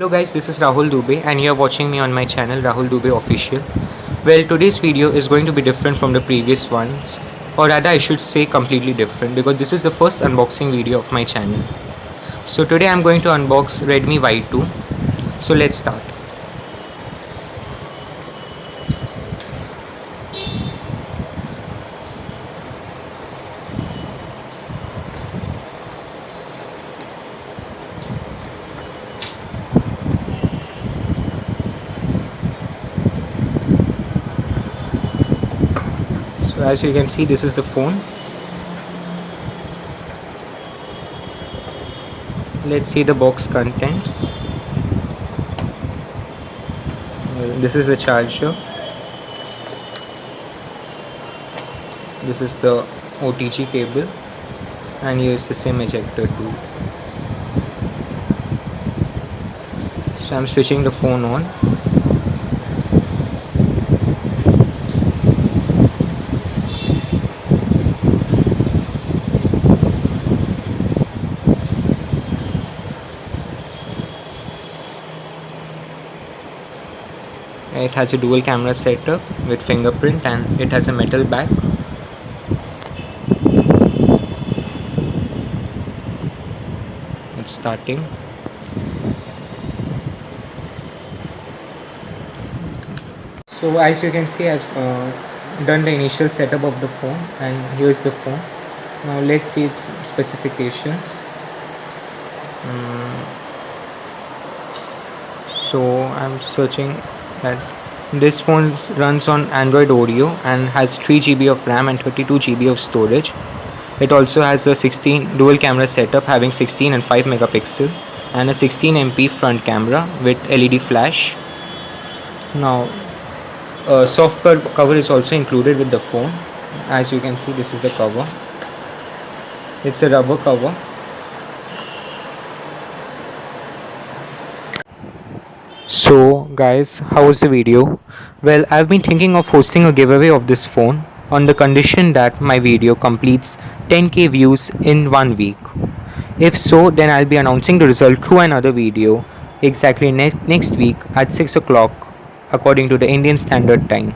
Hello guys, this is Rahul Dubey and you are watching me on my channel Rahul Dubey Official. Well, today's video is going to be different from the previous ones, or rather I should say completely different, because this is the first unboxing video of my channel. So today I'm going to unbox Redmi Y2. So let's start. So as you can see, this is the phone. Let's see the box contents. This is the charger. This is the OTG cable, and here is the SIM ejector tool. So I'm switching the phone on. It has a dual camera setup with fingerprint and it has a metal back. It's starting. So as you can see, I've done the initial setup of the phone, and here's the phone. Now let's see its specifications. So I'm searching that this phone runs on Android Oreo and has 3 GB of RAM and 32 GB of storage. It also has a 16 dual camera setup having 16 and 5 megapixel and a 16 MP front camera with LED flash. Now a soft cover is also included with the phone. As you can see, this is the cover. It's a rubber cover. So guys, how was the video? Well, I've been thinking of hosting a giveaway of this phone on the condition that my video completes 10k views in 1 week. If so, then I'll be announcing the result through another video exactly next week at 6 o'clock according to the Indian Standard Time.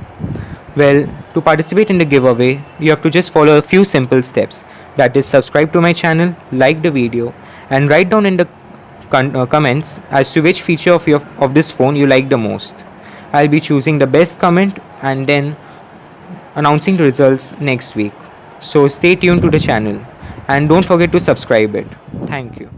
Well, to participate in the giveaway, you have to just follow a few simple steps. That is, subscribe to my channel, like the video, and write down in the comments as to which feature of this phone you like the most. I'll be choosing the best comment and then announcing the results next week. So stay tuned to the channel and don't forget to subscribe it. Thank you.